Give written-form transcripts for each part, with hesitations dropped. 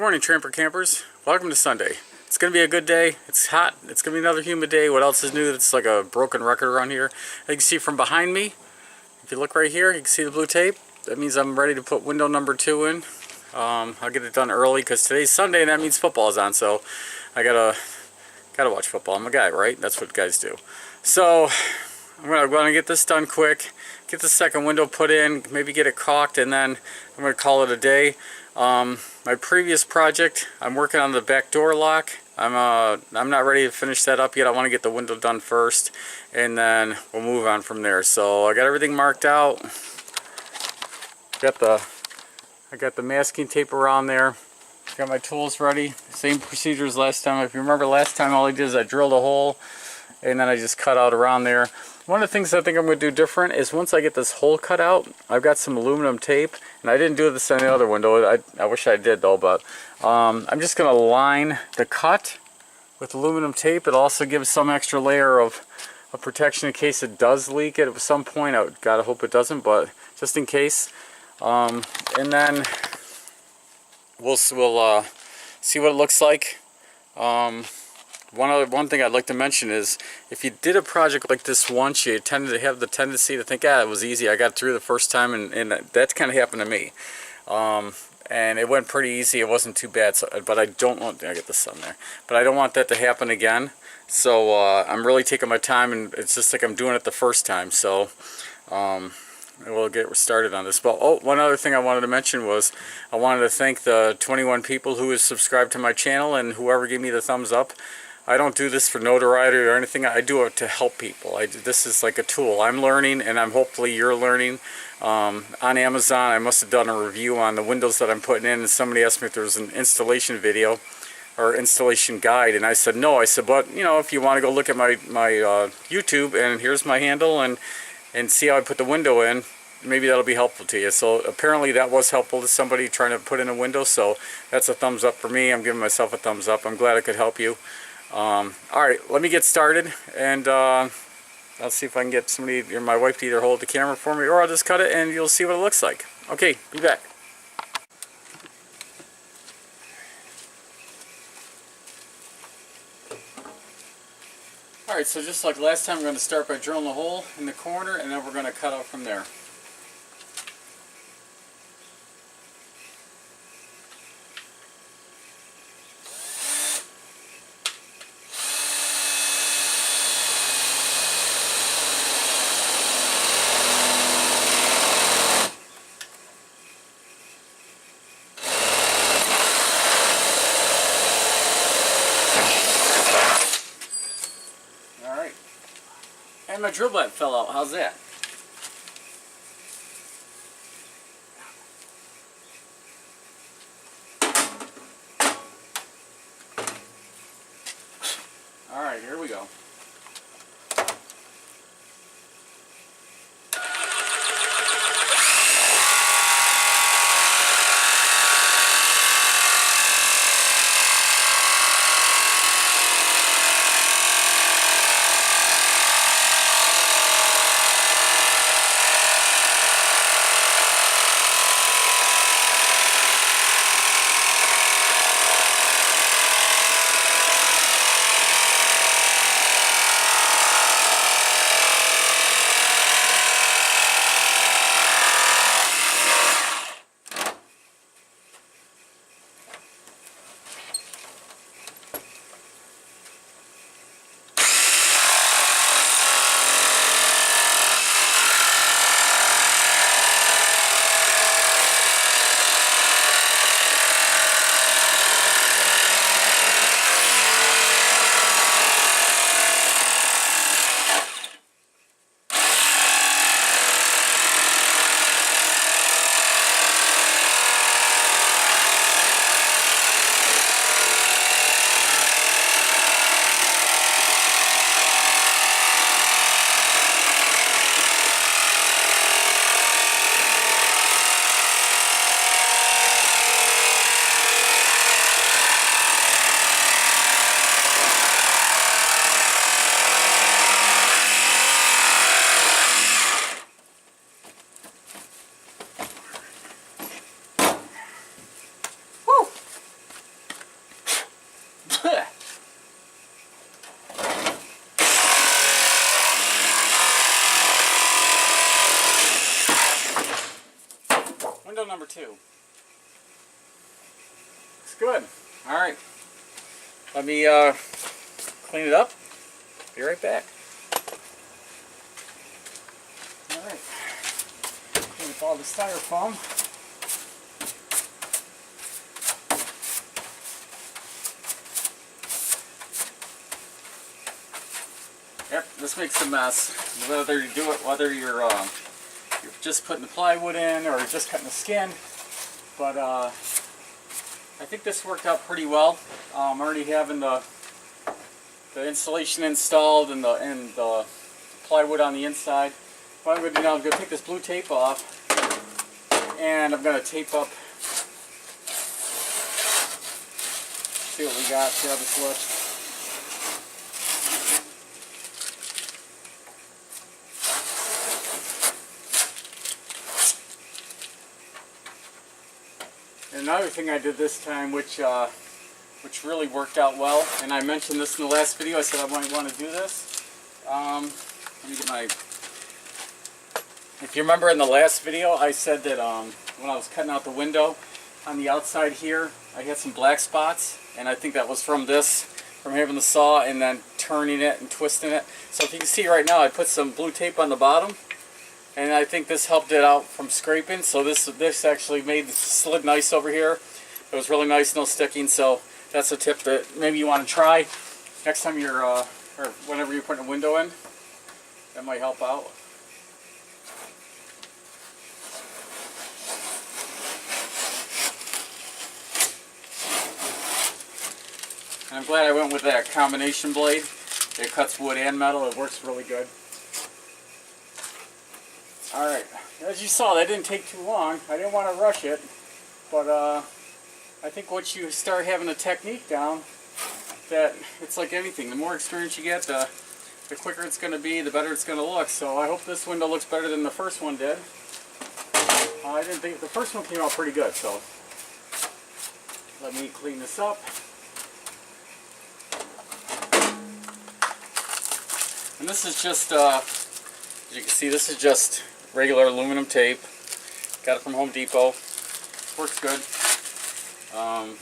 morning, Tramper Campers. Welcome to Sunday. It's going to be a good day. It's hot. It's going to be another humid day. What else is new? It's like a broken record around here. As you can see from behind me, if you look right here, you can see the blue tape. That means I'm ready to put window number 2 in. I'll get it done early because today's Sunday and that means football is on. So I gotta watch football. I'm a guy, right? That's what guys do. So I'm gonna get this done quick. Get the second window put in. Maybe get it caulked, and then I'm gonna call it a day. My previous project, I'm working on the back door lock. I'm not ready to finish that up yet. I want to get the window done first, and then we'll move on from there. So I got everything marked out. I got the masking tape around there. Got my tools ready. Same procedure as last time. If you remember last time, all I did is I drilled a hole, and then I just cut out around there. One of the things I think I'm going to do different is once I get this hole cut out, I've got some aluminum tape, and I didn't do this on the other window. I wish I did though, but I'm just going to line the cut with aluminum tape. It also gives some extra layer of protection in case it does leak at some point. I gotta hope it doesn't, but just in case. And then we'll see what it looks like. One thing I'd like to mention is if you did a project like this once, you tended to have the tendency to think, it was easy, I got through the first time, and that's kind of happened to me. And it went pretty easy, it wasn't too bad, but I don't want, I get the sun there, but I don't want that to happen again. So I'm really taking my time, and it's just like I'm doing it the first time. So we'll get started on this. But one other thing I wanted to mention was I wanted to thank the 21 people who have subscribed to my channel and whoever gave me the thumbs up. I don't do this for notoriety or anything. I do it to help people. This is like a tool. I'm learning, and hopefully you're learning. On Amazon, I must have done a review on the windows that I'm putting in, and somebody asked me if there was an installation video or installation guide, and I said no. I said, but you know, if you want to go look at my YouTube, and here's my handle, and see how I put the window in, maybe that'll be helpful to you. So apparently that was helpful to somebody trying to put in a window, so that's a thumbs up for me. I'm giving myself a thumbs up. I'm glad I could help you. Alright, let me get started, and I'll see if I can get somebody or my wife to either hold the camera for me, or I'll just cut it and you'll see what it looks like. Okay, be back. Alright, so just like last time, we're going to start by drilling a hole in the corner, and then we're going to cut out from there. And my drill bit fell out. How's that? Alright, here we go. number 2. Looks good. Alright. Let me clean it up. Be right back. Alright. Clean up all the styrofoam. Yep, this makes a mess. Whether you do it, whether you're just putting the plywood in or just cutting the skin. But I think this worked out pretty well. I'm already having the insulation installed and the plywood on the inside. What I'm going to do now is I'm going to take this blue tape off, and I'm going to tape up. See what we got. See how this looks. Another thing I did this time, which really worked out well, and I mentioned this in the last video. I said I might want to do this. Let me get my. If you remember in the last video, I said that when I was cutting out the window on the outside here, I had some black spots, and I think that was from having the saw and then turning it and twisting it. So if you can see right now, I put some blue tape on the bottom. And I think this helped it out from scraping. So this actually slid nice over here. It was really nice, no sticking. So that's a tip that maybe you want to try next time you're, or whenever you're putting a window in. That might help out. And I'm glad I went with that combination blade. It cuts wood and metal. It works really good. Alright, as you saw, that didn't take too long. I didn't want to rush it, but I think once you start having a technique down, that it's like anything. The more experience you get, the quicker it's going to be, the better it's going to look. So I hope this window looks better than the first one did. I didn't think the first one came out pretty good, so let me clean this up. And this is just, as you can see, this is just regular aluminum tape. Got it from Home Depot. Works good. I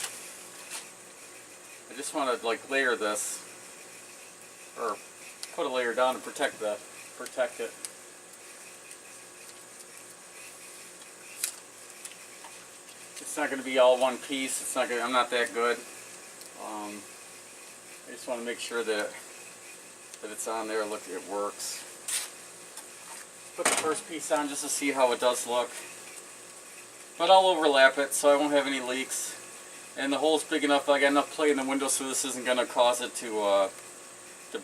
just want to like layer this, or put a layer down to protect it. It's not going to be all one piece. It's not going. I'm not that good. I just want to make sure that it's on there. Look, it works. Put the first piece on just to see how it does look. But I'll overlap it so I won't have any leaks. And the hole's big enough, I got enough play in the window so this isn't going to cause it to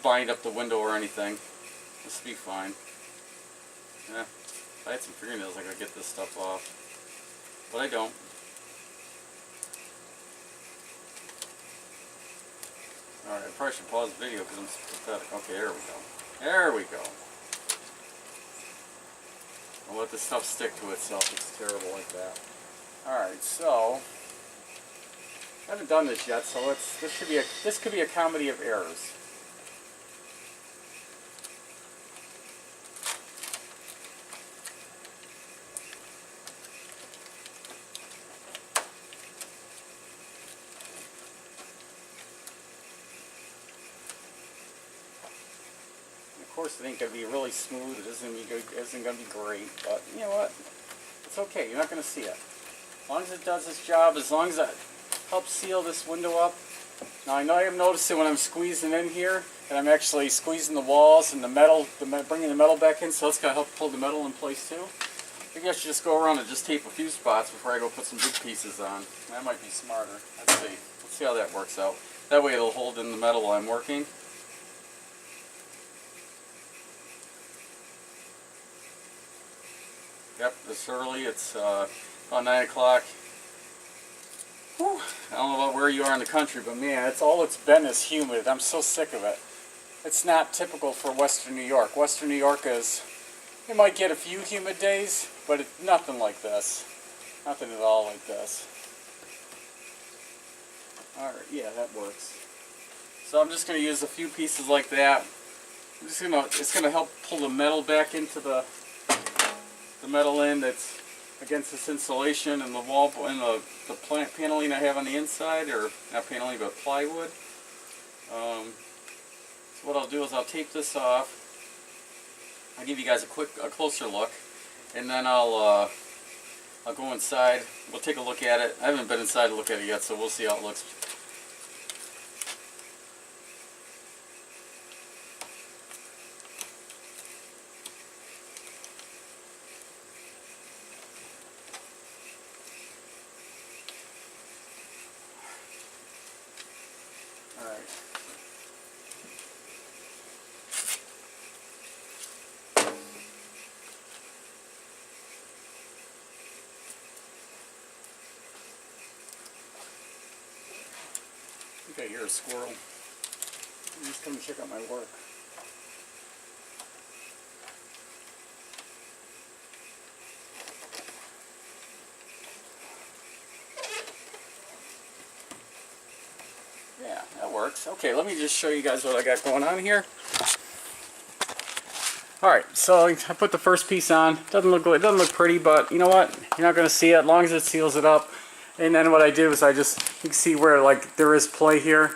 bind up the window or anything. This will be fine. Yeah, if I had some fingernails I could get this stuff off. But I don't. Alright, I probably should pause the video because I'm pathetic. Okay, there we go. There we go. I'll let this stuff stick to itself. It's terrible like that. Alright, so I haven't done this yet, so this could be a comedy of errors. Of course, it ain't going to be really smooth. It isn't going to be great, but you know what? It's okay. You're not going to see it. As long as it does its job, as long as it helps seal this window up. Now, I know I'm noticing when I'm squeezing in here that I'm actually squeezing the walls and the metal, bringing the metal back in, so it's going to help pull the metal in place too. Maybe I should just go around and just tape a few spots before I go put some big pieces on. That might be smarter. Let's see. Let's see how that works out. That way it'll hold in the metal while I'm working. Yep, this early. It's about 9 o'clock. I don't know about where you are in the country, but man, it's all it's been is humid. I'm so sick of it. It's not typical for Western New York. Western New York is, you might get a few humid days, but it's nothing like this. Nothing at all like this. Alright, yeah, that works. So I'm just going to use a few pieces like that. It's going to help pull the metal back into the metal end that's against this insulation and the wall and the plant paneling I have on the inside, or not paneling but plywood. So what I'll do is I'll tape this off. I'll give you guys a closer look, and then I'll go inside. We'll take a look at it. I haven't been inside to look at it yet, so we'll see how it looks. Alright. I think I hear a squirrel. He's coming to check out my work. Yeah, that works. Okay, let me just show you guys what I got going on here. Alright, so I put the first piece on. It doesn't look pretty, but you know what? You're not going to see it as long as it seals it up. And then what I did was you can see where like there is play here.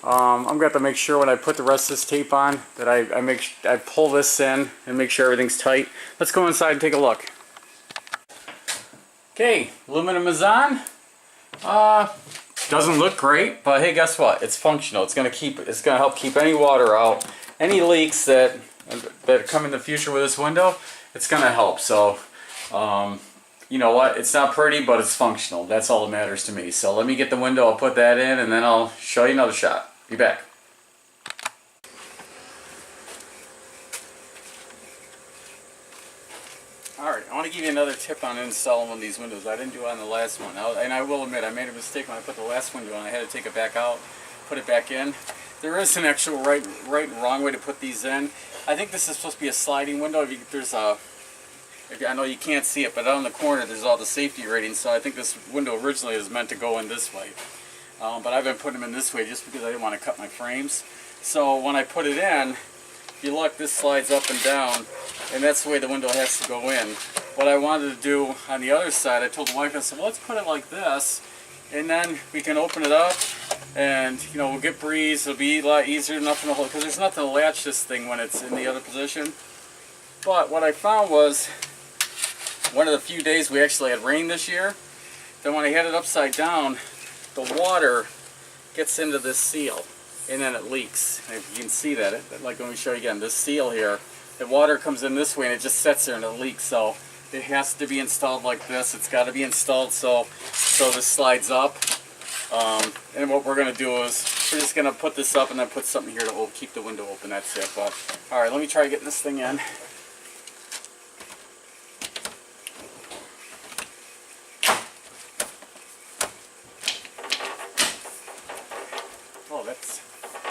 I'm going to have to make sure when I put the rest of this tape on that I pull this in and make sure everything's tight. Let's go inside and take a look. Okay, aluminum is on. Doesn't look great, but hey, guess what? It's functional. It's going to help keep any water out. Any leaks that come in the future with this window, it's going to help. So, you know what? It's not pretty, but it's functional. That's all that matters to me. So let me get the window, I'll put that in, and then I'll show you another shot. Be back. Alright, I want to give you another tip on installing one of these windows. I didn't do it on the last one. And I will admit, I made a mistake when I put the last window on. I had to take it back out, put it back in. There is an actual right and wrong way to put these in. I think this is supposed to be a sliding window. I know you can't see it, but out in the corner there's all the safety ratings, so I think this window originally is meant to go in this way. But I've been putting them in this way just because I didn't want to cut my frames. So when I put it in, if you look, this slides up and down, and that's the way the window has to go in. What I wanted to do on the other side, I told the wife, I said, well, let's put it like this, and then we can open it up, and you know, we'll get breeze. It'll be a lot easier, nothing to hold, because there's nothing to latch this thing when it's in the other position. But what I found was, one of the few days we actually had rain this year, then when I had it upside down, the water gets into this seal and then it leaks. And if you can see that, like let me show you again, this seal here, the water comes in this way and it just sits there and it leaks. So it has to be installed like this. It's got to be installed so this slides up. And what we're going to do is we're just going to put this up and then put something here to keep the window open. That's it. But alright, let me try getting this thing in.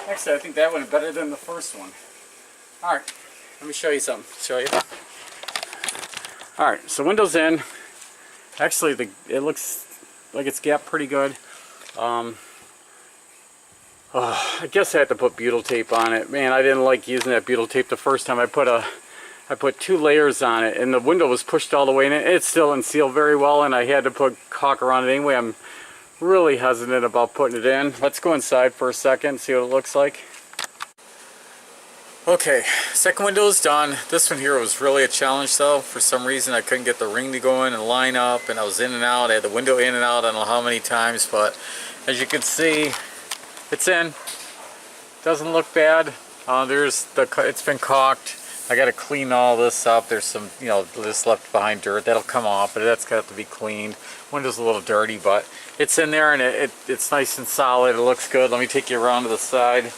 Actually, I think that went better than the first one. Alright, let me show you something. Alright, so window's in. Actually, it looks like it's gapped pretty good. I guess I had to put butyl tape on it. Man, I didn't like using that butyl tape the first time. I put 2 layers on it, and the window was pushed all the way in. It still didn't seal very well, and I had to put caulk around it anyway. I'm really hesitant about putting it in. Let's go inside for a second, see what it looks like. Okay, second window is done. This one here was really a challenge though. For some reason I couldn't get the ring to go in and line up, and I was in and out. I had the window in and out I don't know how many times, but as you can see, it's in. Doesn't look bad. It's been caulked. I got to clean all this up. There's some, you know, this left behind dirt. That'll come off, but that's got to be cleaned. Window's a little dirty, but it's in there and it's nice and solid. It looks good. Let me take you around to the side.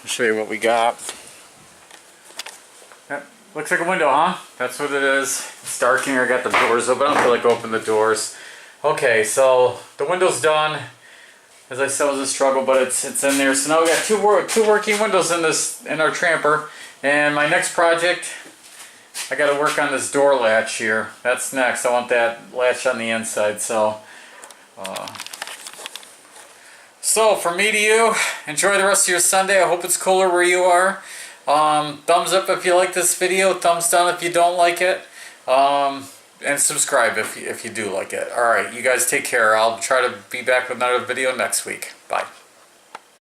I'll show you what we got. That looks like a window, huh? That's what it is. It's dark in here. I got the doors open. I don't feel like opening the doors. Okay, so the window's done. As I said, it was a struggle, but it's in there. So now we got two working windows in our tramper. And my next project, I got to work on this door latch here. That's next. I want that latch on the inside. So from me to you, enjoy the rest of your Sunday. I hope it's cooler where you are. Thumbs up if you like this video. Thumbs down if you don't like it. And subscribe if you do like it. All right, you guys take care. I'll try to be back with another video next week. Bye.